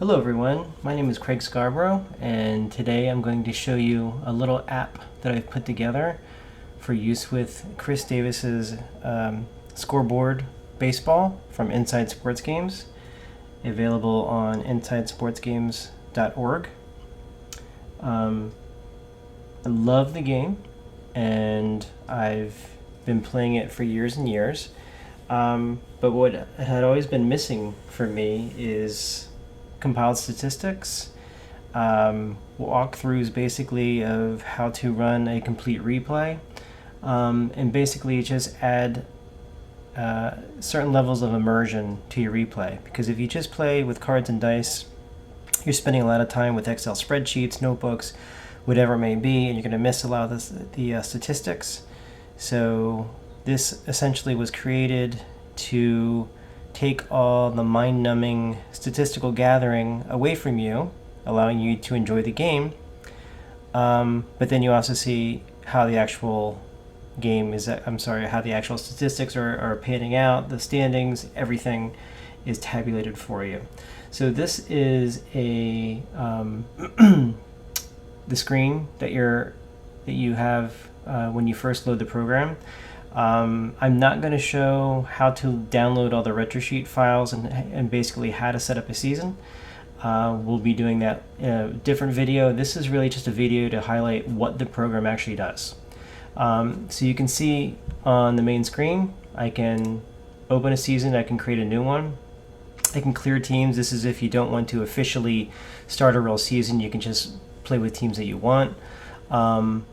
Hello everyone, my name is Craig Scarborough, and today I'm going to show you a little app that I've put together for use with Chris Davis's Scoreboard Baseball from Inside Sports Games, available on insidesportsgames.org. I love the game, and I've been playing it for years and years, but what had always been missing for me is compiled statistics, walkthroughs basically of how to run a complete replay, and basically just add certain levels of immersion to your replay. Because if you just play with cards and dice, you're spending a lot of time with Excel spreadsheets, notebooks, whatever it may be, and you're going to miss a lot of the statistics. So this essentially was created to take all the mind-numbing statistical gathering away from you, allowing you to enjoy the game, but then you also see how the actual game is, how the actual statistics are panning out, the standings, everything is tabulated for you. So this is a the screen that you have when you first load the program. I'm not going to show how to download all the RetroSheet files and basically how to set up a season. We'll be doing that in a different video. This is really just a video to highlight what the program actually does. So you can see on the main screen, I can open a season, I can create a new one. I can clear teams. This is if you don't want to officially start a real season, you can just play with teams that you want.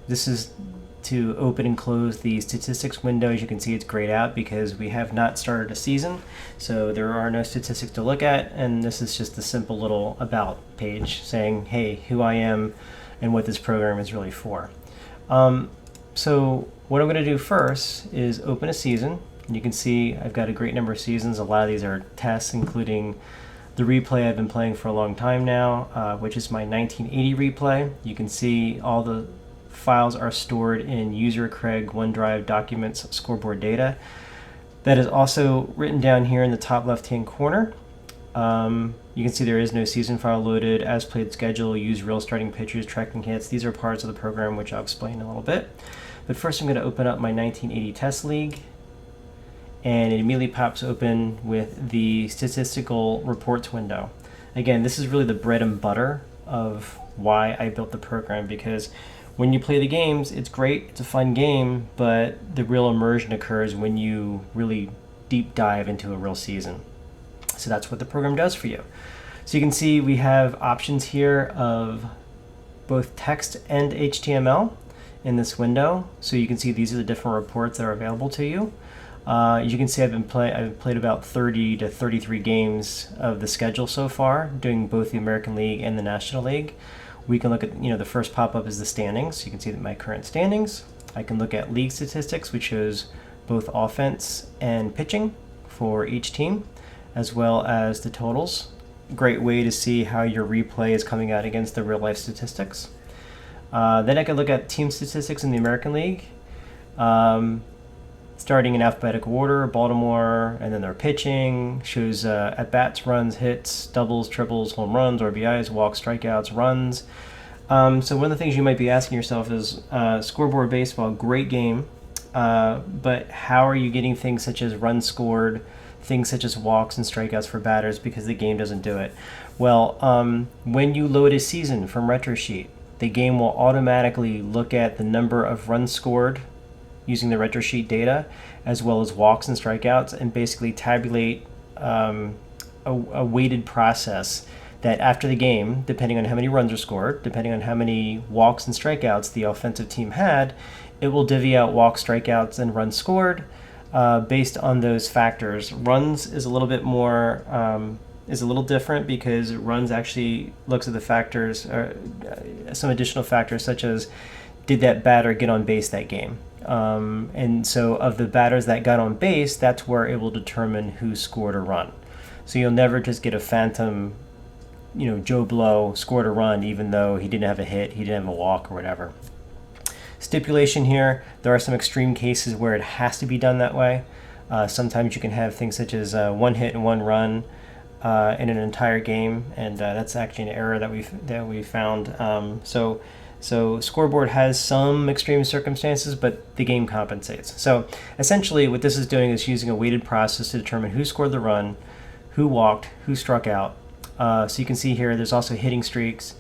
This is to open and close the statistics window. As you can see, it's grayed out because we have not started a season, so there are no statistics to look at, and this is just a simple little about page saying, hey, who I am and what this program is really for. So what I'm going to do first is open a season, and you can see I've got a great number of seasons. A lot of these are tests, including the replay I've been playing for a long time now, which is my 1980 replay. You can see all the files are stored in user Craig OneDrive documents scoreboard data. That is also written down here in the top left hand corner. You can see there is no season file loaded, as played schedule, use real starting pitchers, tracking hits. These are parts of the program which I'll explain in a little bit. But first I'm going to open up my 1980 test league, and it immediately pops open with the statistical reports window. Again, this is really the bread and butter of why I built the program, because when you play the games, it's great, it's a fun game, but the real immersion occurs when you really deep dive into a real season. So that's what the program does for you. So you can see we have options here of both text and HTML in this window. So you can see these are the different reports that are available to you. You can see I've played about 30 to 33 games of the schedule so far, doing both the American League and the National League. We can look at, the first pop-up is the standings. You can see that my current standings. I can look at league statistics, which shows both offense and pitching for each team, as well as the totals. Great way to see how your replay is coming out against the real-life statistics. Then I can look at team statistics in the American League, starting in alphabetical order, Baltimore, and then their pitching, shows at-bats, runs, hits, doubles, triples, home runs, RBIs, walks, strikeouts, runs. So one of the things you might be asking yourself is, Scoreboard Baseball, great game, but how are you getting things such as runs scored, things such as walks and strikeouts for batters, because the game doesn't do it? Well, when you load a season from RetroSheet, the game will automatically look at the number of runs scored using the RetroSheet data, as well as walks and strikeouts, and basically tabulate a weighted process that after the game, depending on how many runs are scored, depending on how many walks and strikeouts the offensive team had, it will divvy out walks, strikeouts, and runs scored based on those factors. Runs is a little bit more, is a little different, because runs actually looks at the factors, some additional factors such as, did that batter get on base that game? And so of the batters that got on base, that's where it will determine who scored a run. So you'll never just get a phantom, Joe Blow scored a run even though he didn't have a hit, he didn't have a walk or whatever. Stipulation here, there are some extreme cases where it has to be done that way. Sometimes you can have things such as one hit and one run, in an entire game, and that's actually an error that we found. So Scoreboard has some extreme circumstances, but the game compensates. So essentially what this is doing is using a weighted process to determine who scored the run, who walked, who struck out. So you can see here there's also hitting streaks.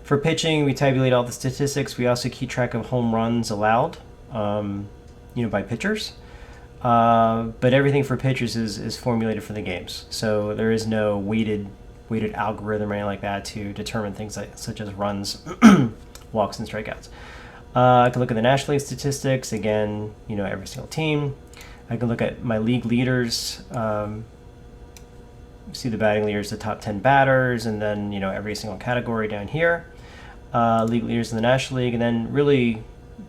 For pitching, we tabulate all the statistics. We also keep track of home runs allowed, by pitchers. But everything for pitchers is formulated for the games. So there is no weighted algorithm or anything like that to determine things such as runs, walks, and strikeouts. I can look at the National League statistics, again, every single team. I can look at my league leaders, see the batting leaders, the top 10 batters, and then, every single category down here. League leaders in the National League, and then really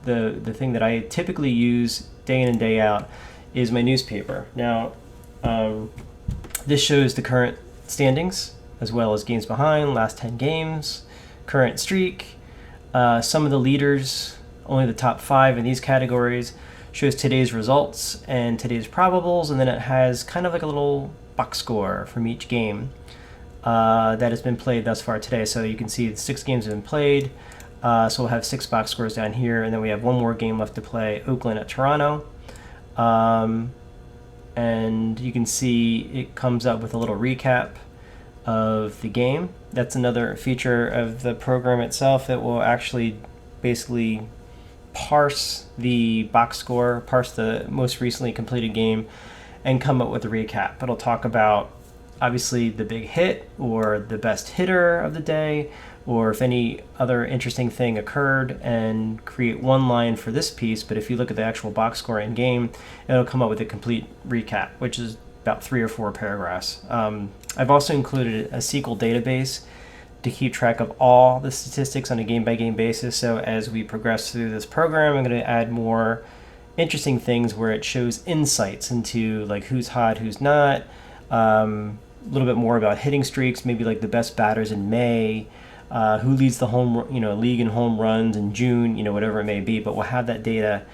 the thing that I typically use day in and day out is my newspaper. Now, this shows the current standings, as well as games behind, last 10 games, current streak, some of the leaders, only the top 5 in these categories, shows today's results and today's probables, and then it has kind of like a little box score from each game that has been played thus far today. So you can see 6 games have been played, so we'll have 6 box scores down here, and then we have one more game left to play, Oakland at Toronto. And you can see it comes up with a little recap of the game. That's another feature of the program itself that will actually basically parse the box score, parse the most recently completed game, and come up with a recap. It'll talk about obviously the big hit or the best hitter of the day, or if any other interesting thing occurred, and create one line for this piece. But if you look at the actual box score in game, it'll come up with a complete recap, which is about 3 or 4 paragraphs. I've also included a SQL database to keep track of all the statistics on a game-by-game basis. So as we progress through this program, I'm going to add more interesting things where it shows insights into like who's hot, who's not, a little bit more about hitting streaks, maybe like the best batters in May, who leads the league in home runs in June, whatever it may be. But we'll have that data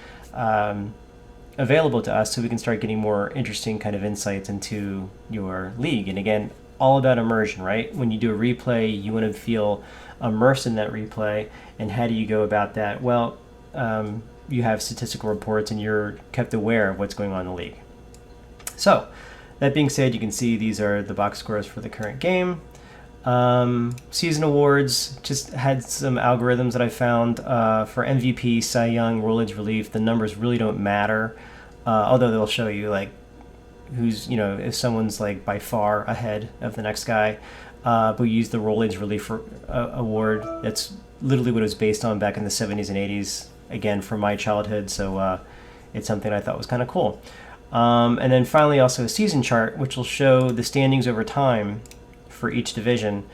available to us so we can start getting more interesting kind of insights into your league. And again, all about immersion, right? When you do a replay, you want to feel immersed in that replay. And how do you go about that? Well, you have statistical reports and you're kept aware of what's going on in the league. So that being said, you can see these are the box scores for the current game. Season awards, just had some algorithms that I found for MVP, Cy Young, Rollins relief. The numbers really don't matter, although they'll show you like who's, if someone's like by far ahead of the next guy. But we used the Rollins relief award. That's literally what it was based on back in the 70s and 80s, again from my childhood. So it's something I thought was kind of cool. And then finally also a season chart, which will show the standings over time for each division.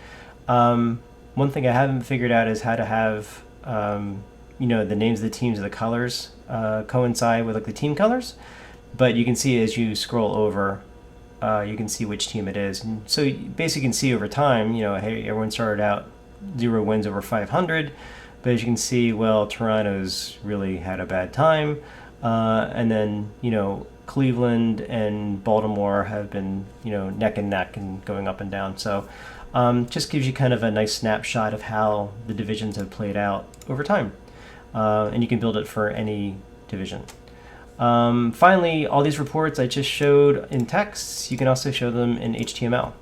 One thing I haven't figured out is how to have the names of the teams of the colors coincide with like the team colors, but you can see as you scroll over, you can see which team it is. And so you basically can see over time, hey, everyone started out 0 wins over 500, but as you can see, well, Toronto's really had a bad time, and then Cleveland and Baltimore have been, neck and neck and going up and down. So just gives you kind of a nice snapshot of how the divisions have played out over time. And you can build it for any division. Finally, all these reports I just showed in text, you can also show them in HTML.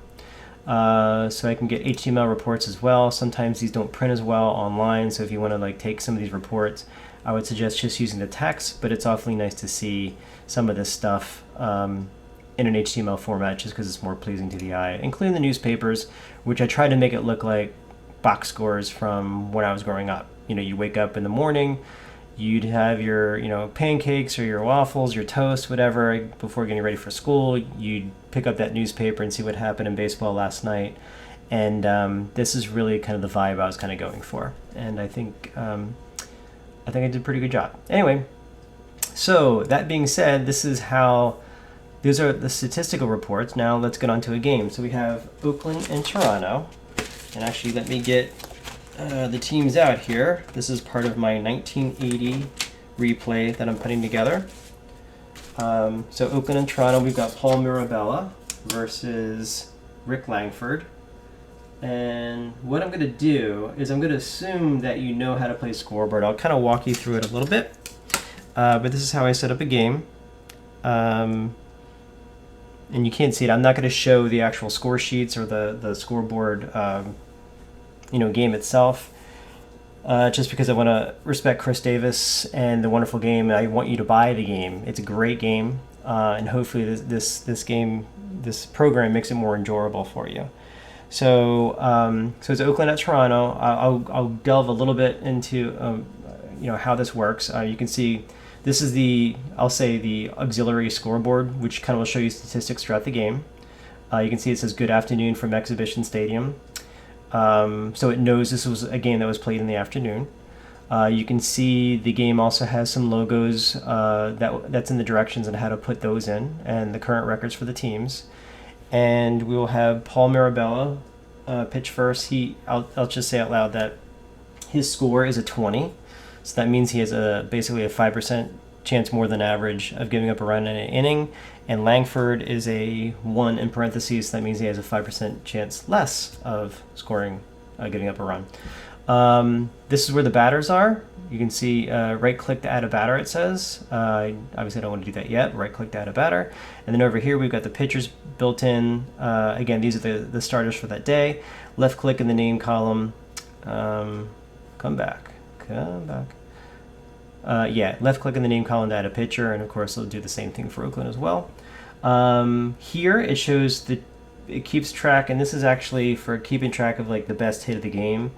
So I can get HTML reports as well. Sometimes these don't print as well online, so if you want to like take some of these reports, I would suggest just using the text, but it's awfully nice to see some of this stuff in an HTML format just because it's more pleasing to the eye, including the newspapers, which I try to make it look like box scores from when I was growing up. You wake up in the morning, you'd have your pancakes or your waffles, your toast, whatever, before getting ready for school. You'd pick up that newspaper and see what happened in baseball last night. And this is really kind of the vibe I was kind of going for. And I think I did a pretty good job. Anyway, so that being said, these are the statistical reports. Now let's get on to a game. So we have Oakland and Toronto. And actually, let me get the teams out here. This is part of my 1980 replay that I'm putting together. So Oakland and Toronto, we've got Paul Mirabella versus Rick Langford. And what I'm going to do is I'm going to assume that you know how to play Scoreboard. I'll kind of walk you through it a little bit. But this is how I set up a game. And you can't see it. I'm not going to show the actual score sheets or the scoreboard game itself. Just because I want to respect Chris Davis and the wonderful game. I want you to buy the game. It's a great game. And hopefully this program makes it more enjoyable for you. So it's Oakland at Toronto. I'll delve a little bit into how this works. You can see this is the auxiliary scoreboard, which kind of will show you statistics throughout the game. You can see it says "Good afternoon" from Exhibition Stadium, so it knows this was a game that was played in the afternoon. You can see the game also has some logos that's in the directions and how to put those in, and the current records for the teams. And we will have Paul Mirabella pitch first. I'll just say out loud that his score is a 20, so that means he has basically a 5% chance more than average of giving up a run in an inning. And Langford is a 1 in parentheses, so that means he has a 5% chance less of giving up a run. This is where the batters are. You can see right-click to add a batter, it says. Obviously, I don't want to do that yet. Right-click to add a batter. And then over here, we've got the pitchers built in. Again, these are the starters for that day. Left-click in the name column. Come back. Left-click in the name column to add a pitcher. And, of course, it'll do the same thing for Oakland as well. Here, it shows it keeps track, and this is actually for keeping track of like the best hit of the game.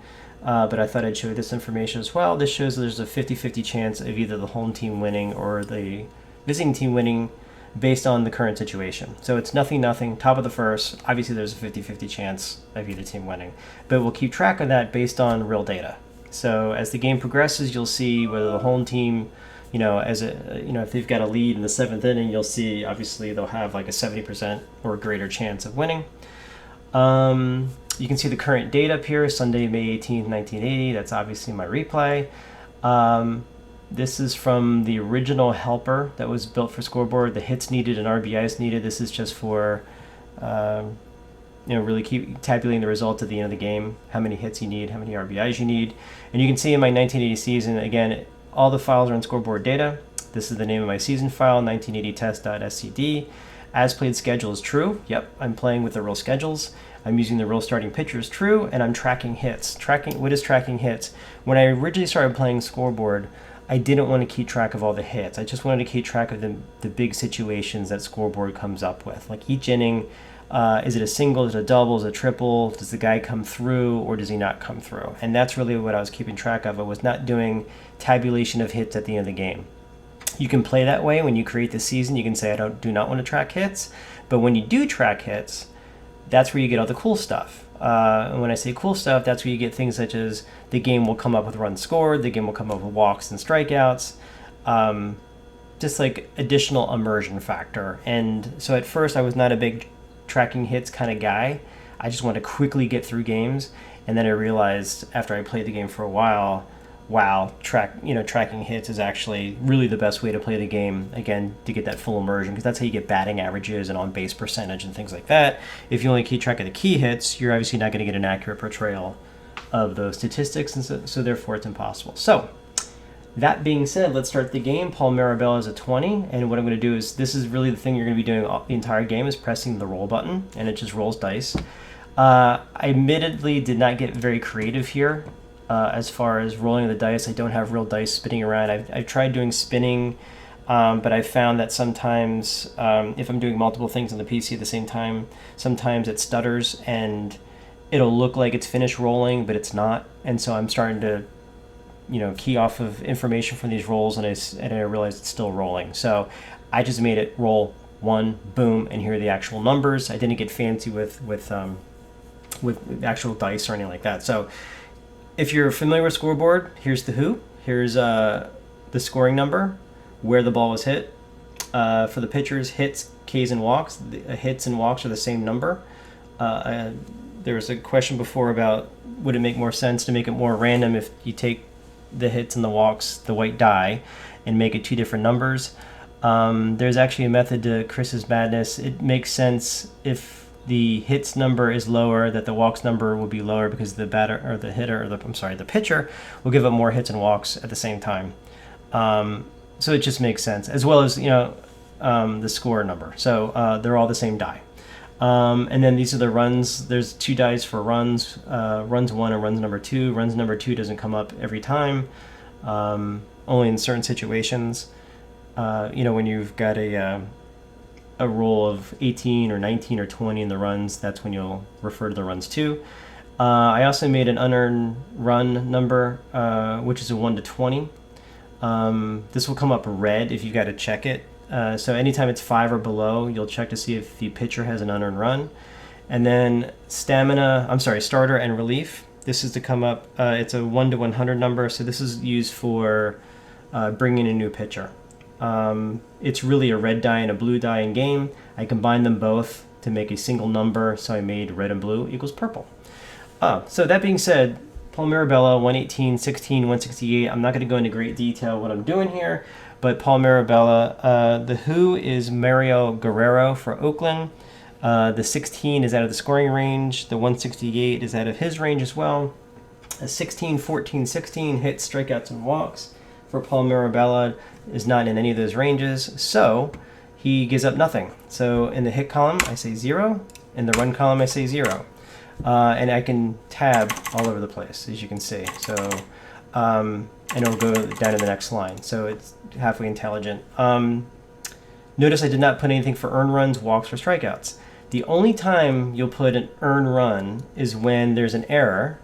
But I thought I'd show you this information as well. This shows there's a 50-50 chance of either the home team winning or the visiting team winning based on the current situation. So it's 0-0, top of the first. Obviously, there's a 50-50 chance of either team winning. But we'll keep track of that based on real data. So as the game progresses, you'll see whether the home team, if they've got a lead in the 7th inning, you'll see obviously they'll have like a 70% or greater chance of winning. You can see the current date up here, Sunday, May 18th, 1980. That's obviously my replay. This is from the original helper that was built for Scoreboard. The hits needed and RBIs needed. This is just for, really keep tabulating the results at the end of the game, how many hits you need, how many RBIs you need. And you can see in my 1980 season, again, all the files are in Scoreboard data. This is the name of my season file, 1980test.scd. As played schedule is true. Yep, I'm playing with the real schedules. I'm using the real starting pitchers, true, and I'm tracking hits. What is tracking hits? When I originally started playing Scoreboard, I didn't want to keep track of all the hits. I just wanted to keep track of the big situations that Scoreboard comes up with. Like each inning, is it a single, is it a double, is it a triple, does the guy come through or does he not come through? And that's really what I was keeping track of. I was not doing tabulation of hits at the end of the game. You can play that way when you create the season. You can say, I do not want to track hits. But when you do track hits, that's where you get all the cool stuff. And when I say cool stuff, that's where you get things such as the game will come up with runs scored, the game will come up with walks and strikeouts, just like additional immersion factor. And so at first I was not a big tracking hits kind of guy. I just wanted to quickly get through games. And then I realized after I played the game for a while, wow, tracking hits is actually really the best way to play the game, again, to get that full immersion, because that's how you get batting averages and on-base percentage and things like that. If you only keep track of the key hits, you're obviously not going to get an accurate portrayal of those statistics, and so therefore it's impossible. So that being said, let's start the game. Paul Mirabella is a 20, and what I'm going to do is, this is really the thing you're going to be doing the entire game, is pressing the roll button, and it just rolls dice. I admittedly did not get very creative here. As far as rolling the dice, I don't have real dice spinning around. I've tried doing spinning, but I've found that sometimes if I'm doing multiple things on the PC at the same time, sometimes it stutters and it'll look like it's finished rolling, but it's not. And so I'm starting to, key off of information from these rolls, and I realize it's still rolling. So I just made it roll one, boom, and here are the actual numbers. I didn't get fancy with actual dice or anything like that. So if you're familiar with Scoreboard, here's the who. Here's the scoring number, where the ball was hit. For the pitchers, hits, Ks, and walks. Hits and walks are the same number. There was a question before about would it make more sense to make it more random if you take the hits and the walks, the white die, and make it two different numbers. There's actually a method to Chris's madness. It makes sense if the hits number is lower, that the walks number will be lower because the batter or the hitter or the pitcher will give up more hits and walks at the same time. So it just makes sense, as well as the score number. So they're all the same die. And then these are the runs. There's 2 dice for runs, runs 1 and runs number 2. Runs number 2 doesn't come up every time, only in certain situations. When you've got a roll of 18 or 19 or 20 in the runs, that's when you'll refer to the runs too. I also made an unearned run number, which is a 1 to 20. This will come up red if you've got to check it. So anytime it's 5 or below, you'll check to see if the pitcher has an unearned run. And then starter and relief. This is to come up, it's a 1 to 100 number, so this is used for bringing a new pitcher. It's really a red die and a blue die in game. I combined them both to make a single number, so I made red and blue equals purple. So that being said, Paul Mirabella, 118, 16, 168. I'm not going to go into great detail what I'm doing here, but Paul Mirabella, the who is Mario Guerrero for Oakland. The 16 is out of the scoring range. The 168 is out of his range as well. A 16, 14, 16 hits, strikeouts, and walks for Paul Mirabella is not in any of those ranges, so he gives up nothing. So in the hit column, I say 0. In the run column, I say 0. And I can tab all over the place, as you can see. So, and it'll go down to the next line. So it's halfway intelligent. Notice I did not put anything for earned runs, walks, or strikeouts. The only time you'll put an earned run is when there's an error,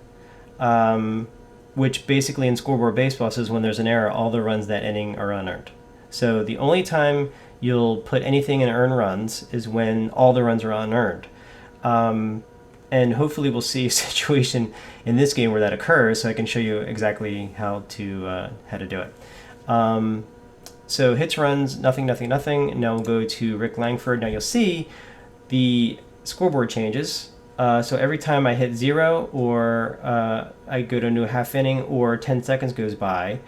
which basically in Scoreboard Baseball says when there's an error, all the runs that inning are unearned. So the only time you'll put anything in earned runs is when all the runs are unearned. And hopefully we'll see a situation in this game where that occurs, so I can show you exactly how to do it. So hits, runs, nothing, nothing, nothing. Now we'll go to Rick Langford. Now you'll see the scoreboard changes. So every time I hit 0 or I go to a new half inning or 10 seconds goes by,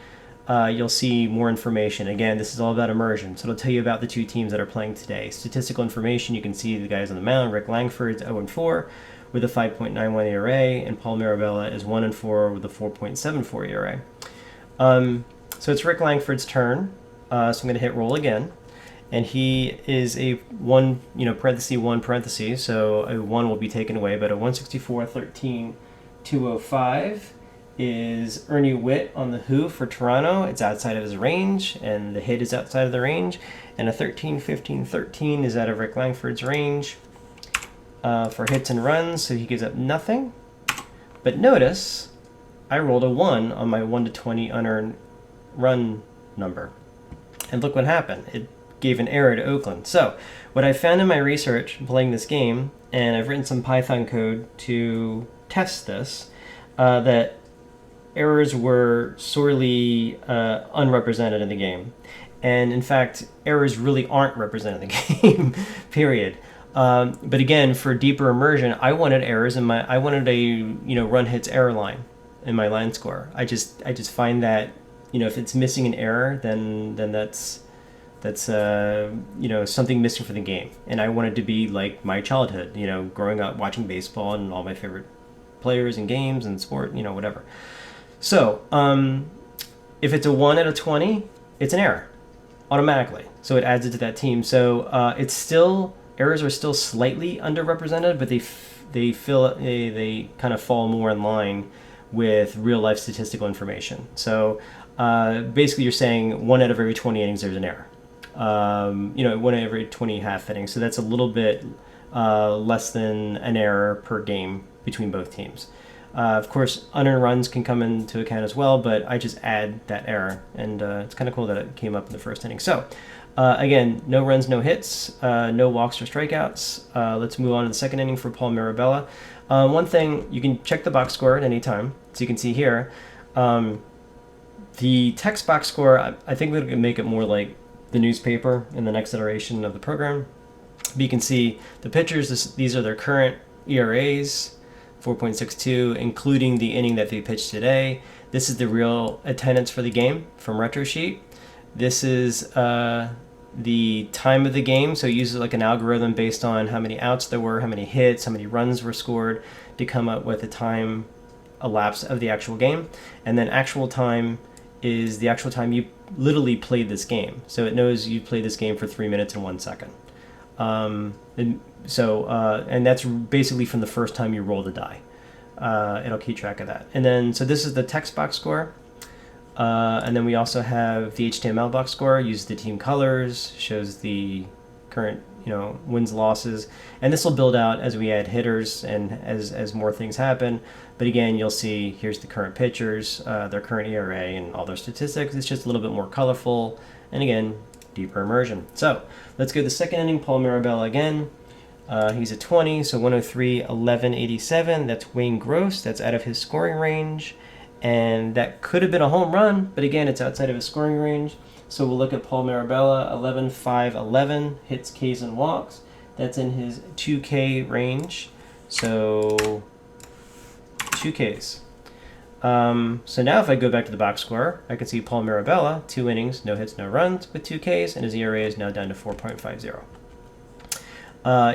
you'll see more information. Again, this is all about immersion, so it'll tell you about the 2 teams that are playing today. Statistical information, you can see the guys on the mound. Rick Langford's 0-4 with a 5.91 ERA, and Paul Mirabella is 1-4 with a 4.74 ERA. So it's Rick Langford's turn. So I'm going to hit roll again. And he is a 1, parenthesis 1 parenthesis, so a 1 will be taken away, but a 164, 13, 205 is Ernie Witt on the who for Toronto. It's outside of his range, and the hit is outside of the range. And a 13, 15, 13 is out of Rick Langford's range for hits and runs, so he gives up nothing. But notice, I rolled a 1 on my 1 to 20 unearned run number. And look what happened. It gave an error to Oakland. So what I found in my research playing this game, and I've written some Python code to test this, that errors were sorely unrepresented in the game. And in fact, errors really aren't represented in the game, period. But again, for deeper immersion, I wanted errors in I wanted a run hits error line in my line score. I just find that if it's missing an error, then that's something missing for the game. And I wanted to be like my childhood, growing up watching baseball and all my favorite players and games and sport, whatever. So if it's a 1 out of 20, it's an error automatically. So it adds it to that team. So errors are still slightly underrepresented, but they kind of fall more in line with real life statistical information. So basically you're saying 1 out of every 20 innings there's an error. 1 out of every 20 half innings. So that's a little bit less than an error per game between both teams. Of course, unearned runs can come into account as well, but I just add that error, and it's kind of cool that it came up in the first inning. So, again, no runs, no hits, no walks or strikeouts. Let's move on to the second inning for Paul Mirabella. One thing, you can check the box score at any time. So you can see here, the text box score, I think we can make it more like the newspaper in the next iteration of the program. But you can see the pitchers, these are their current ERAs, 4.62, including the inning that they pitched today. This is the real attendance for the game from RetroSheet. This is the time of the game. So it uses like an algorithm based on how many outs there were, how many hits, how many runs were scored to come up with the time elapsed of the actual game. And then actual time is the actual time you literally played this game. So it knows you played this game for 3 minutes and 1 second. And that's basically from the first time you roll the die. It'll keep track of that. And then, so this is the text box score. And then we also have the HTML box score, uses the team colors, shows the current, wins, losses. And this will build out as we add hitters and as more things happen. But again, you'll see here's the current pitchers, their current ERA, and all their statistics. It's just a little bit more colorful. And again, deeper immersion. So let's go to the second inning. Paul Mirabella again. He's a 20, so 103, 11, 87. That's Wayne Gross. That's out of his scoring range. And that could have been a home run, but again, it's outside of his scoring range. So we'll look at Paul Mirabella, 11, 5, 11, hits, Ks, and walks. That's in his 2K range. So 2Ks. So now if I go back to the box score, I can see Paul Mirabella, 2 innings, no hits, no runs, with 2Ks, and his ERA is now down to 4.50.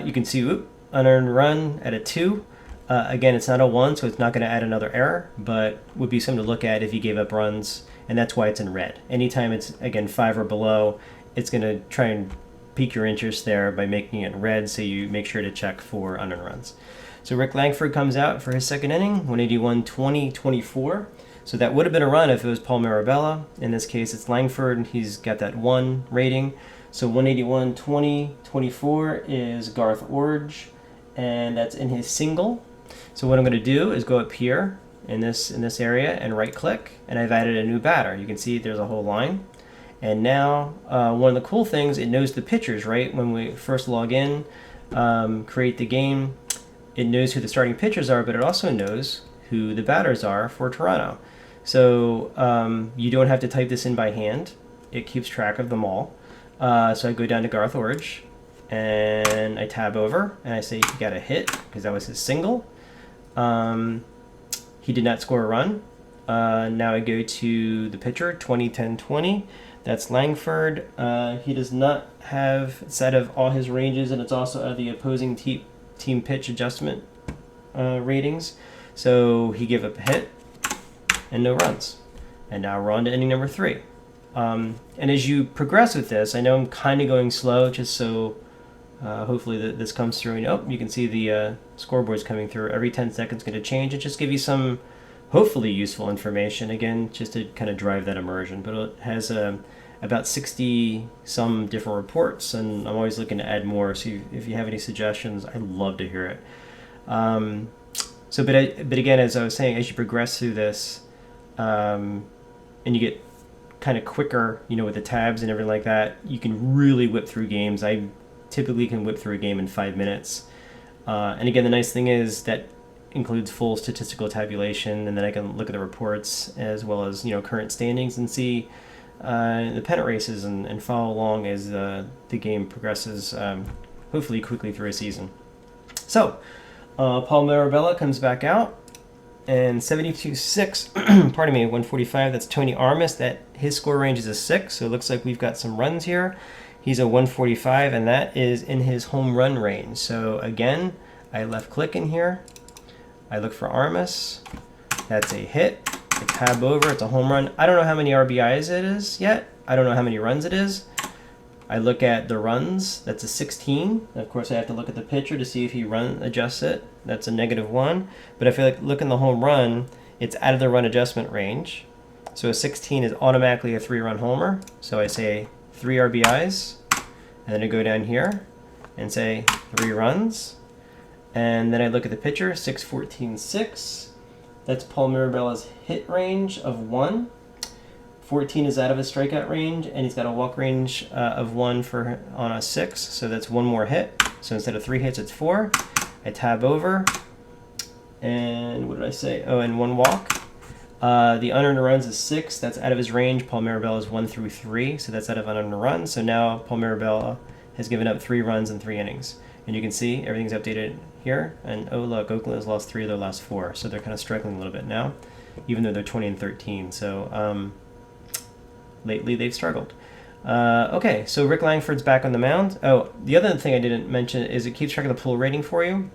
You can see unearned run at a 2. Again, it's not a 1, so it's not going to add another error, but would be something to look at if you gave up runs, and that's why it's in red. Anytime it's, again, 5 or below, it's going to try and pique your interest there by making it red, so you make sure to check for unearned runs. So Rick Langford comes out for his second inning, 181, 20, 24. So that would have been a run if it was Paul Mirabella. In this case, it's Langford. He's got that 1 rating. So 181, 20, 24 is Garth Orge, and that's in his single. So what I'm going to do is go up here in this area and right click, and I've added a new batter. You can see there's a whole line. And now one of the cool things, it knows the pitchers, right? When we first log in, create the game, it knows who the starting pitchers are, but it also knows who the batters are for Toronto. So you don't have to type this in by hand. It keeps track of them all. So I go down to Garth Orge, and I tab over, and I say he got a hit, because that was his single. He did not score a run. Now I go to the pitcher, 20, 10, 20. That's Langford. He does not have a set of all his ranges, and it's also the opposing team pitch adjustment ratings. So he gave up a hit and no runs. And now we're on to inning number 3. And as you progress with this, I know I'm kind of going slow, just so hopefully this comes through. And you can see the scoreboard's coming through. Every 10 seconds going to change. It just give you some hopefully useful information, again, just to kind of drive that immersion. But it has about 60 some different reports, and I'm always looking to add more. So if you have any suggestions, I'd love to hear it. But again, as I was saying, as you progress through this, and you get kind of quicker, with the tabs and everything like that, you can really whip through games. I typically can whip through a game in 5 minutes. And again, the nice thing is that includes full statistical tabulation, and then I can look at the reports as well as current standings and see the pennant races and follow along as the game progresses, hopefully quickly through a season. So Paul Mirabella comes back out, and 72-6, pardon me, 145. That's Tony Armas. That his score range is a 6, so it looks like we've got some runs here. He's a 145, and that is in his home run range. So again, I left click in here. I look for Armas. That's a hit. I tab over. It's a home run. I don't know how many RBIs it is yet. I don't know how many runs it is. I look at the runs. That's a 16. Of course, I have to look at the pitcher to see if he adjusts it. That's a -1. But if I look in the home run, it's out of the run adjustment range. So a 16 is automatically a 3-run homer. So I say 3 RBIs, and then I go down here and say 3 runs. And then I look at the pitcher, 6, 14, 6. That's Paul Mirabella's hit range of 1. 14 is out of his strikeout range, and he's got a walk range of 1 on a 6, so that's 1 more hit. So instead of 3 hits, it's 4. I tab over, and what did I say? Oh, and 1 walk. The unearned runs is 6. That's out of his range. Paul Mirabella is 1 through 3, so that's out of unearned runs. So now Paul Mirabella has given up 3 runs in 3 innings. And you can see everything's updated here. And oh look, Oakland has lost 3 of their last 4, so they're kind of struggling a little bit now, even though they're 20 and 13. So lately they've struggled. Okay, so Rick Langford's back on the mound. Oh, the other thing I didn't mention is it keeps track of the pull rating for you.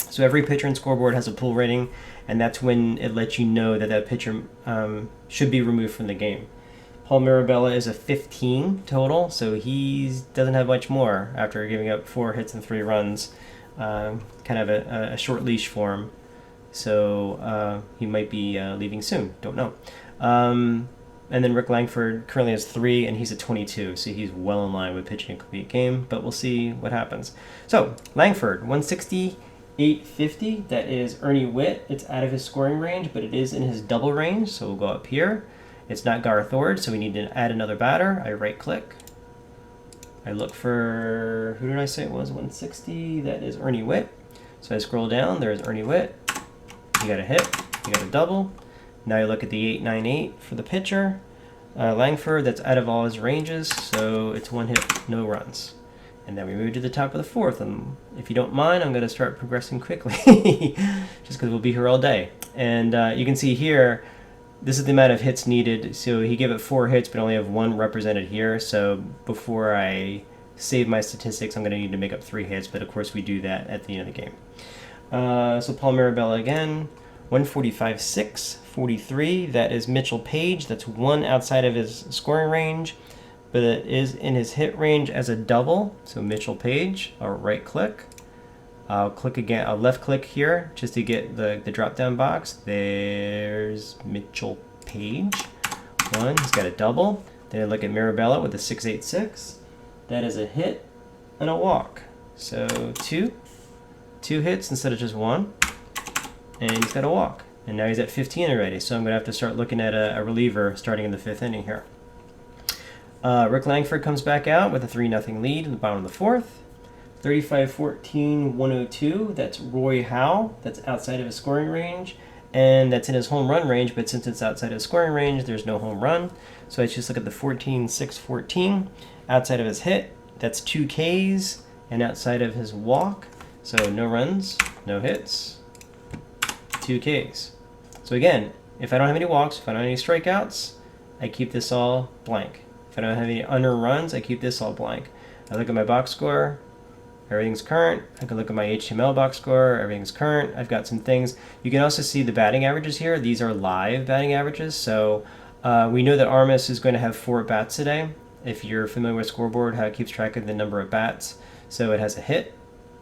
So every pitcher in Scoreboard has a pull rating, and that's when it lets you know that that pitcher should be removed from the game. Paul Mirabella is a 15 total, so he doesn't have much more after giving up 4 hits and 3 runs. Kind of a short leash for him. So he might be leaving soon. Don't know. And then Rick Langford currently has 3, and he's at 22, so he's well in line with pitching a complete game, but we'll see what happens. So, Langford, 160, 850. That is Ernie Witt. It's out of his scoring range, but it is in his double range, so we'll go up here. It's not Garth Ord, so we need to add another batter. I right-click. I look for, who did I say it was, 160? That is Ernie Witt. So I scroll down, there's Ernie Witt. You got a hit, you got a double. Now you look at the 898 for the pitcher. Langford, that's out of all his ranges, so it's 1 hit, no runs. And then we move to the top of the 4th, and if you don't mind, I'm going to start progressing quickly, just because we'll be here all day. And you can see here, this is the amount of hits needed. So he gave it 4 hits, but only have 1 represented here. So before I save my statistics, I'm going to need to make up 3 hits, but of course we do that at the end of the game. So Paul Mirabella again, 145, 6, 43. That is Mitchell Page. That's 1 outside of his scoring range, but it is in his hit range as a double. So Mitchell Page, I'll right click. I'll click again, I'll left click here just to get the drop down box. There's Mitchell Page. 1, he's got a double. Then I look at Mirabella with a 686. That is a hit and a walk. So 2 hits instead of just 1. And he's got a walk. And now he's at 15 already, so I'm going to have to start looking at a reliever starting in the 5th inning here. Rick Langford comes back out with a 3-0 lead in the bottom of the 4th. 35-14, 102. That's Roy Howe. That's outside of his scoring range. And that's in his home run range, but since it's outside of his scoring range, there's no home run. So I just look at the 14-6-14. Outside of his hit, that's 2 Ks. And outside of his walk, so no runs, no hits, 2 Ks. So again, if I don't have any walks, if I don't have any strikeouts, I keep this all blank. If I don't have any unearned runs, I keep this all blank. I look at my box score, everything's current. I can look at my HTML box score, everything's current. I've got some things. You can also see the batting averages here. These are live batting averages. So we know that Armis is going to have 4 at-bats today. If you're familiar with Scoreboard, how it keeps track of the number of bats. So it has a hit,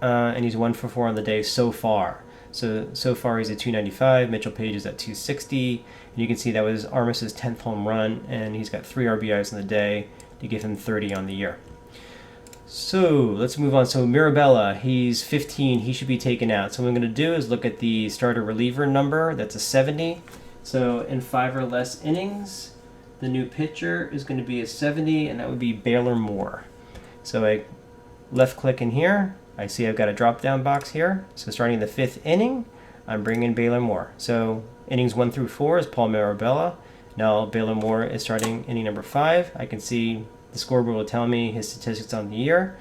and he's 1 for 4 on the day so far. So far he's at 295, Mitchell Page is at 260, and you can see that was Armis's 10th home run, and he's got 3 RBIs in the day to give him 30 on the year. So let's move on. So Mirabella, he's 15, he should be taken out. So what I'm going to do is look at the starter reliever number, that's a 70. So in 5 or less innings, the new pitcher is going to be a 70, and that would be Baylor Moore. So I left click in here. I see I've got a drop-down box here. So starting in the 5th inning, I'm bringing Baylor Moore. So innings 1 through 4 is Paul Mirabella. Now Baylor Moore is starting inning number 5. I can see the scoreboard will tell me his statistics on the year.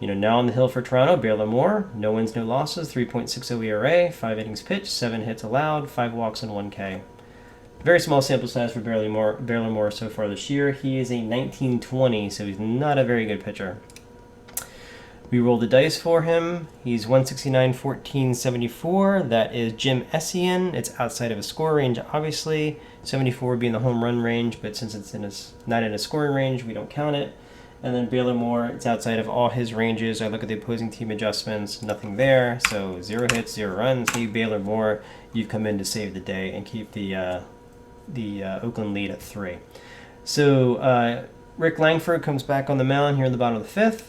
Now on the hill for Toronto, Baylor Moore, no wins, no losses, 3.60 ERA, 5 innings pitched, 7 hits allowed, 5 walks and 1 K. Very small sample size for Baylor Moore so far this year. He is a 1920, so he's not a very good pitcher. We roll the dice for him. He's 169, 14, 74. That is Jim Essien. It's outside of his score range, obviously. 74 would be in the home run range, but since it's not in his scoring range, we don't count it. And then Baylor Moore, it's outside of all his ranges. I look at the opposing team adjustments, nothing there. So 0 hits, 0 runs. Hey, Baylor Moore, you've come in to save the day and keep the Oakland lead at 3. So Rick Langford comes back on the mound here in the bottom of the 5th.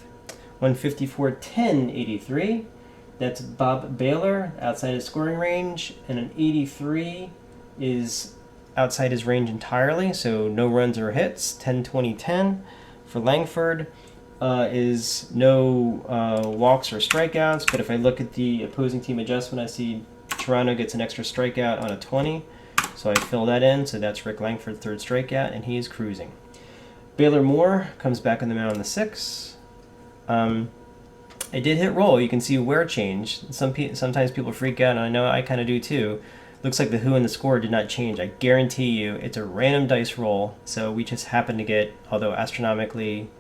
154, 10, 83. That's Bob Baylor, outside his scoring range, and an 83 is outside his range entirely, so no runs or hits. 10, 20, 10. For Langford is no walks or strikeouts, but if I look at the opposing team adjustment, I see Toronto gets an extra strikeout on a 20, so I fill that in, so that's Rick Langford's 3rd strikeout, and he is cruising. Baylor Moore comes back on the mound on the 6. I did hit roll. You can see wear change. Sometimes people freak out, and I know I kind of do too. Looks like the who and the score did not change. I guarantee you it's a random dice roll, so we just happen to get, although astronomically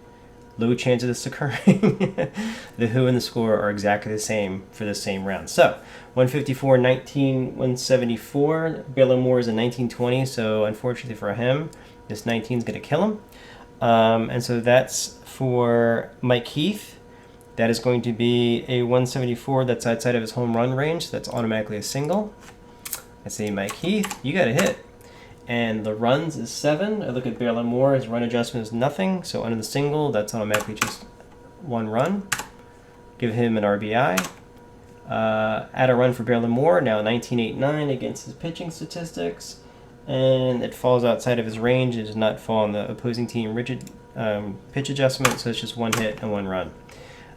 low chance of this occurring, the who and the score are exactly the same for the same round. So 154, 19, 174. Baylor Moore is a 1920, so unfortunately for him, this 19 is going to kill him. And so that's for Mike Heath. That is going to be a 174 that's outside of his home run range, so that's automatically a single. I say, Mike Heath, you got a hit. And the runs is 7. I look at Baylor Moore, his run adjustment is nothing, so under the single, that's automatically just 1 run. Give him an RBI. Add a run for Baylor Moore, now 19.89 against his pitching statistics. And it falls outside of his range. It does not fall on the opposing team rigid pitch adjustment, so it's just 1 hit and 1 run.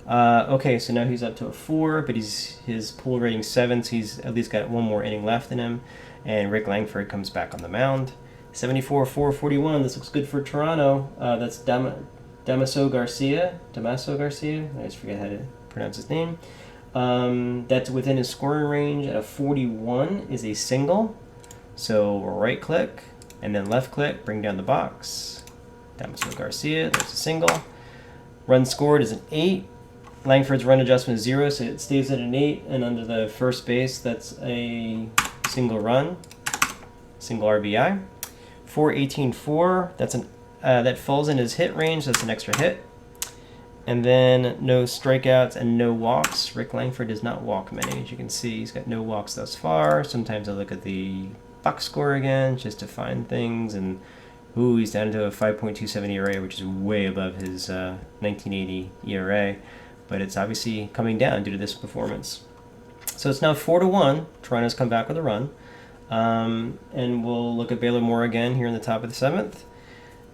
Okay, so now he's up to a 4, but his pull rating 7, so he's at least got 1 more inning left in him. And Rick Langford comes back on the mound. 74, 441. This looks good for Toronto. That's Damaso Garcia. I always forget how to pronounce his name. That's within his scoring range at a 41 is a single. So right click and then left click, bring down the box. Damaso Garcia, there's a single. Run scored is an 8. Langford's run adjustment is 0, so it stays at an 8. And under the first base, that's a single run, single RBI. 418-4, that's that falls in his hit range. That's an extra hit. And then no strikeouts and no walks. Rick Langford does not walk many, as you can see. He's got no walks thus far. Sometimes I look at the box score again just to find things, and he's down to a 5.27 ERA, which is way above his 1980 ERA. But it's obviously coming down due to this performance. So it's now 4-1. Toronto's come back with a run. And we'll look at Baylor Moore again here in the top of the 7th.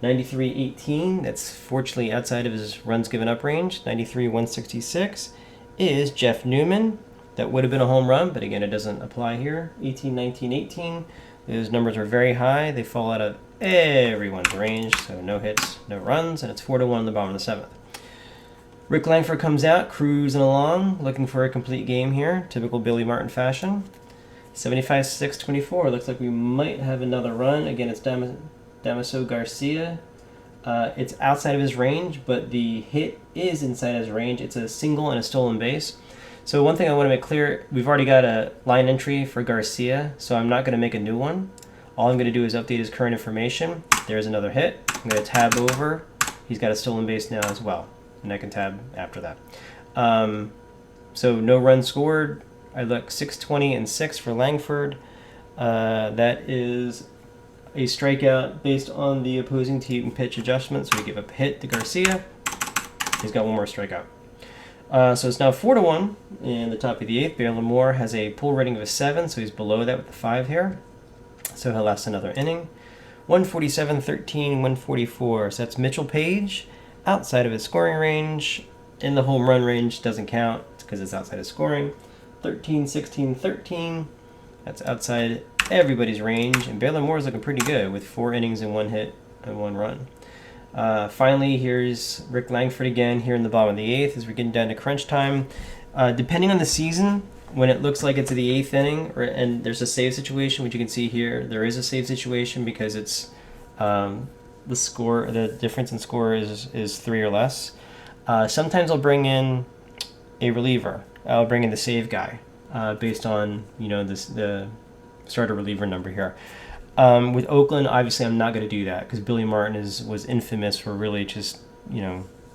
93-18. That's fortunately outside of his runs given up range. 93-166 is Jeff Newman. That would have been a home run, but again, it doesn't apply here. 18-19-18. Those numbers are very high. They fall out of everyone's range, so no hits, no runs, and it's 4-1 in the bottom of the 7th. Rick Langford comes out, cruising along, looking for a complete game here, typical Billy Martin fashion. 75-6-24, looks like we might have another run. Again, it's Damaso Garcia. It's outside of his range, but the hit is inside his range. It's a single and a stolen base. So one thing I want to make clear, we've already got a line entry for Garcia, so I'm not going to make a new one. All I'm going to do is update his current information. There's another hit. I'm going to tab over. He's got a stolen base now as well, and I can tab after that. So no runs scored. I look 620 and 6 for Langford. That is a strikeout based on the opposing team pitch adjustment. So we give a hit to Garcia. He's got 1 more strikeout. So it's now 4-1 in the top of the 8th. Baylor Moore has a pull rating of a 7, so he's below that with the 5 here. So he'll last another inning. 147-13, 144. So that's Mitchell Page outside of his scoring range. In the home run range doesn't count because it's outside of scoring. 13-16-13. That's outside everybody's range. And Baylor Moore is looking pretty good with 4 innings and 1 hit and 1 run. Finally, here's Rick Langford again here in the bottom of the 8th as we're getting down to crunch time. Depending on the season, when it looks like it's the 8th inning and there's a save situation, which you can see here, there is a save situation because it's the difference in score is 3 or less. Sometimes I'll bring in a reliever. I'll bring in the save guy based on the starter reliever number here. With Oakland, obviously, I'm not going to do that because Billy Martin was infamous for really just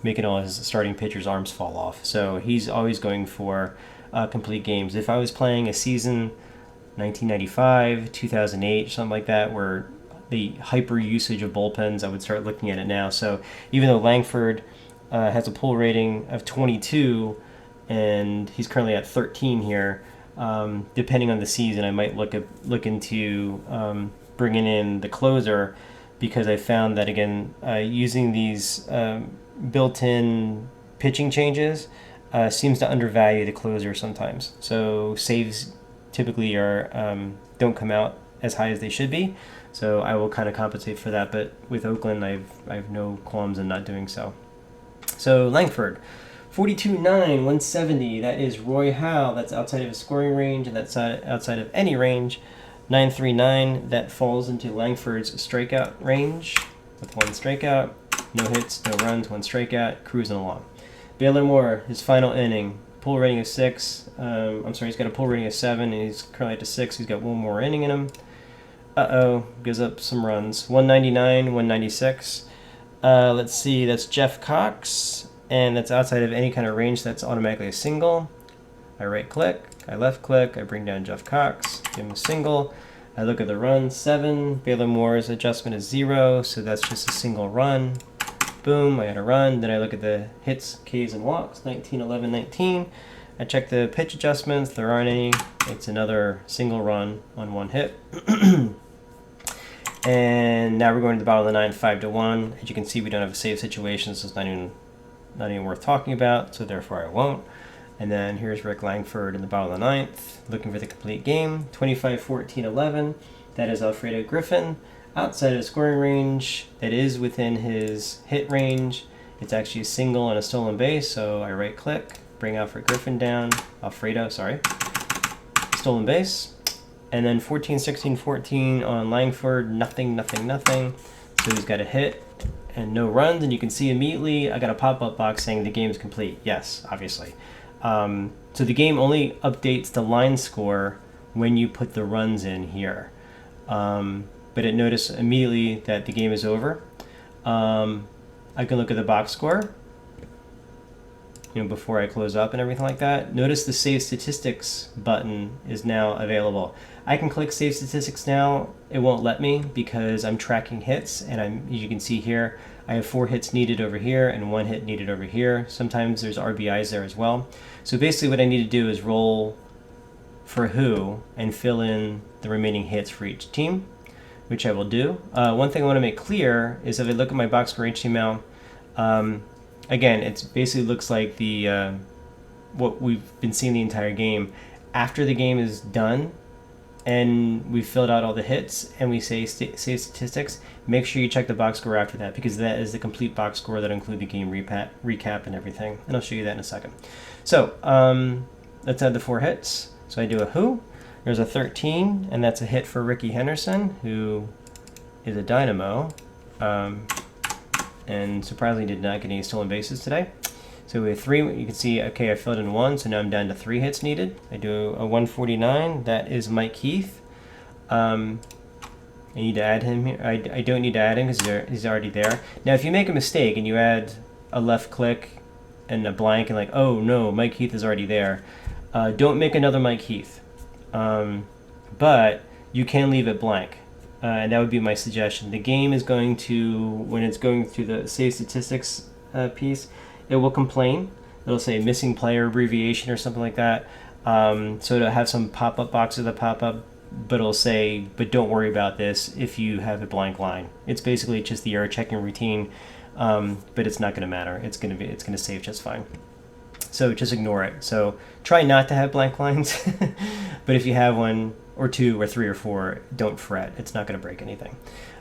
making all his starting pitchers' arms fall off. So he's always going for complete games. If I was playing a season 1995, 2008, something like that, where the hyper usage of bullpens, I would start looking at it now. So even though Langford has a pull rating of 22 and he's currently at 13 here, depending on the season, I might look into bringing in the closer because I found that, again, using these built-in pitching changes seems to undervalue the closer sometimes. So saves typically don't come out as high as they should be. So I will kind of compensate for that. But with Oakland, I have no qualms in not doing so. So Langford, 42-9, 170. That is Roy Howe. That's outside of his scoring range, and that's outside of any range. 939, that falls into Langford's strikeout range with 1 strikeout, no hits, no runs, 1 strikeout, cruising along. Baylor Moore, his final inning, pull rating of 6. He's got a pull rating of 7, and he's currently at 6. He's got 1 more inning in him. Gives up some runs. 199, 196. Let's see, that's Jeff Cox, and that's outside of any kind of range. That's automatically a single. I right click, I left click, I bring down Jeff Cox, give him a single. I look at the run, 7. Baylor Moore's adjustment is 0, so that's just a single run. Boom, I had a run. Then I look at the hits, Ks, and walks, 19, 11, 19. I check the pitch adjustments, there aren't any. It's another single run on 1 hit. And now we're going to the bottom of the 9, 5-1. As you can see, we don't have a save situation, so it's not even worth talking about, so therefore I won't. And then here's Rick Langford in the bottom of the 9th, looking for the complete game. 25, 14, 11. That is Alfredo Griffin. Outside of scoring range, that is within his hit range. It's actually a single and a stolen base, so I right click, bring Alfredo Griffin down. Stolen base. And then 14, 16, 14 on Langford, nothing. So he's got a hit and no runs, and you can see immediately I got a pop-up box saying the game's complete. Yes, obviously. So the game only updates the line score when you put the runs in here. But it noticed immediately that the game is over. I can look at the box score, before I close up and everything like that. Notice the Save Statistics button is now available. I can click Save Statistics now. It won't let me because I'm tracking hits, and you can see here, I have 4 hits needed over here and 1 hit needed over here. Sometimes there's RBIs there as well. So basically what I need to do is roll for who and fill in the remaining hits for each team, which I will do. One thing I want to make clear is if I look at my box score HTML, again, it basically looks like the what we've been seeing the entire game. After the game is done and we filled out all the hits and we say save statistics, make sure you check the box score after that, because that is the complete box score that includes the game recap and everything. And I'll show you that in a second. So let's add the 4 hits. So I do a who. There's a 13, and that's a hit for Ricky Henderson, who is a dynamo. And surprisingly did not get any stolen bases today. So we have 3. You can see, okay, I filled in 1, so now I'm down to 3 hits needed. I do a 149. That is Mike Heath. I need to add him here. I don't need to add him because he's already there. Now, if you make a mistake and you add a left click and a blank and like, oh no, Mike Heath is already there, don't make another Mike Heath. But you can leave it blank. And that would be my suggestion. The game is going to, when it's going through the save statistics piece, it will complain. It'll say missing player abbreviation or something like that. So it'll have some pop-up boxes that pop up, but it'll say, but don't worry about this if you have a blank line. It's basically just the error checking routine, but it's not going to matter. It's going to save just fine. So just ignore it. So try not to have blank lines, but if you have 1 or 2 or 3 or 4, don't fret. It's not going to break anything.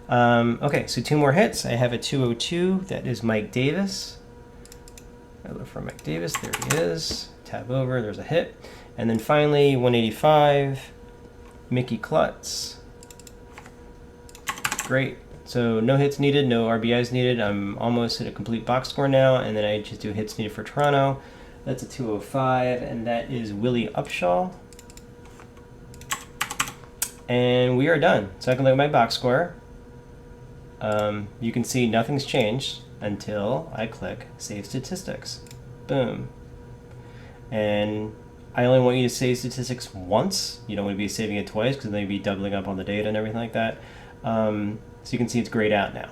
Okay, so 2 more hits. I have a 202. That is Mike Davis. I look for Mike Davis. There he is. Tab over. There's a hit. And then finally, 185, Mickey Klutz. Great. So no hits needed, no RBIs needed. I'm almost at a complete box score now, and then I just do hits needed for Toronto. That's a 205, and that is Willie Upshaw. And we are done. So I can look at my box score. You can see nothing's changed until I click Save Statistics. Boom. And I only want you to save statistics once. You don't want to be saving it twice because then you'd be doubling up on the data and everything like that. So you can see it's grayed out now.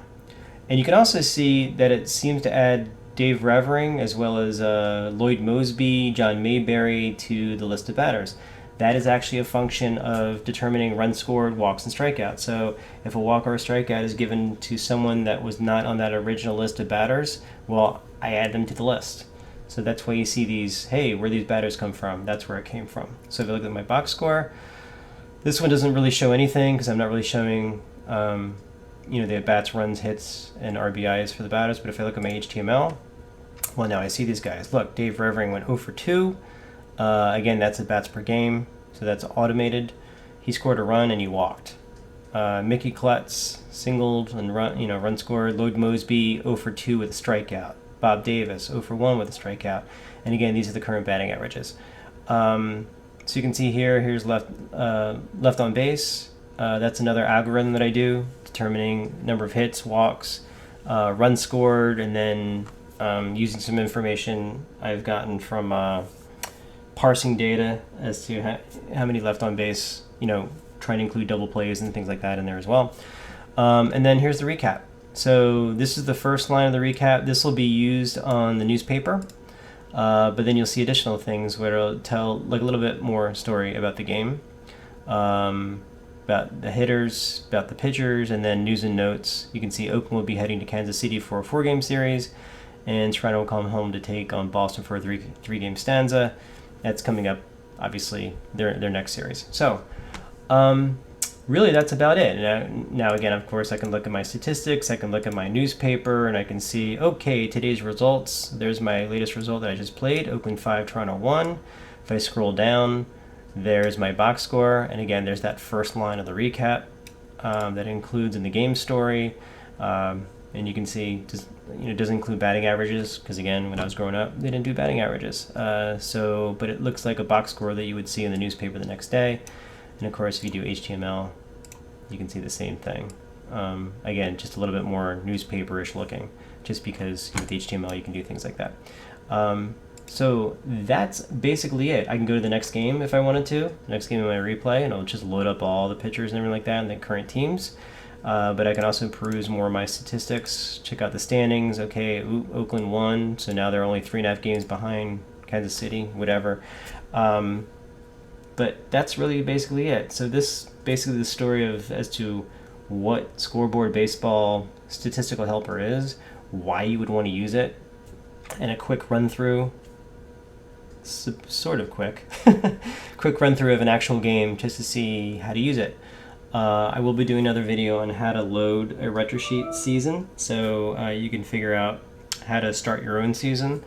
And you can also see that it seems to add Dave Revering as well as Lloyd Mosby, John Mayberry to the list of batters. That is actually a function of determining runs scored, walks, and strikeouts. So if a walk or a strikeout is given to someone that was not on that original list of batters, well, I add them to the list. So that's why you see these, hey, where these batters come from? That's where it came from. So if I look at my box score, this one doesn't really show anything because I'm not really showing the at-bats, runs, hits, and RBIs for the batters. But if I look at my HTML, well, now I see these guys. Look, Dave Revering went 0 for 2. Again, that's at-bats per game, so that's automated. he scored a run and he walked. Mickey Klutz singled and run scored. Lloyd Mosby 0 for 2 with a strikeout. Bob Davis 0 for 1 with a strikeout. And again, these are the current batting averages. So you can see here's left on base. That's another algorithm that I do, determining number of hits, walks, runs scored, and then using some information I've gotten from parsing data as to how many left on base, trying to include double plays and things like that in there as well. And then here's the recap. So this is the first line of the recap. This will be used on the newspaper. But then you'll see additional things where it'll tell like a little bit more story about the game, about the hitters, about the pitchers, and then news and notes. You can see Oakland will be heading to Kansas City for a 4-game series, and Toronto will come home to take on Boston for a three-game stanza. That's coming up, obviously, their next series. So really that's about it. Now again, of course, I can look at my statistics, I can look at my newspaper, and I can see, okay, today's results. There's my latest result that I just played, Oakland 5, Toronto 1. If I scroll down, there's my box score, and again, there's that first line of the recap that includes in the game story. And you can see, it doesn't include batting averages, because again, when I was growing up, they didn't do batting averages. But it looks like a box score that you would see in the newspaper the next day. And of course, if you do HTML, you can see the same thing. Again, just a little bit more newspaper-ish looking, just because with HTML you can do things like that. So that's basically it. I can go to the next game if I wanted to, the next game in my replay, and it'll just load up all the pitchers and everything like that and the current teams. But I can also peruse more of my statistics, check out the standings. Okay, Oakland won, so now they're only 3.5 games behind Kansas City, whatever. But that's really basically it. So this basically the story as to what Scoreboard Baseball Statistical Helper is, why you would want to use it, and a quick run through, sort of quick, quick run through of an actual game just to see how to use it. I will be doing another video on how to load a RetroSheet season, so you can figure out how to start your own season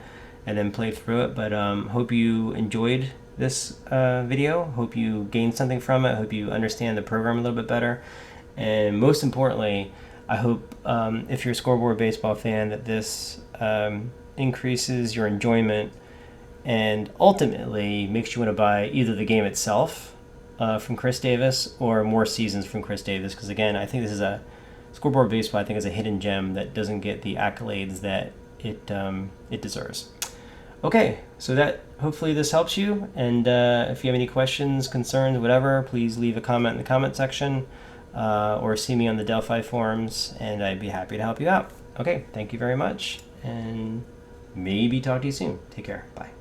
and then play through it. But hope you enjoyed this video. Hope you gained something from it. Hope you understand the program a little bit better. And most importantly, I hope if you're a Scoreboard Baseball fan that this increases your enjoyment and ultimately makes you want to buy either the game itself from Chris Davis or more seasons from Chris Davis. Because again, I think this is Scoreboard Baseball, I think, is a hidden gem that doesn't get the accolades that it deserves. Okay, so that hopefully this helps you, and if you have any questions, concerns, whatever, please leave a comment in the comment section or see me on the Delphi forums, and I'd be happy to help you out. Okay, thank you very much, and maybe talk to you soon. Take care. Bye.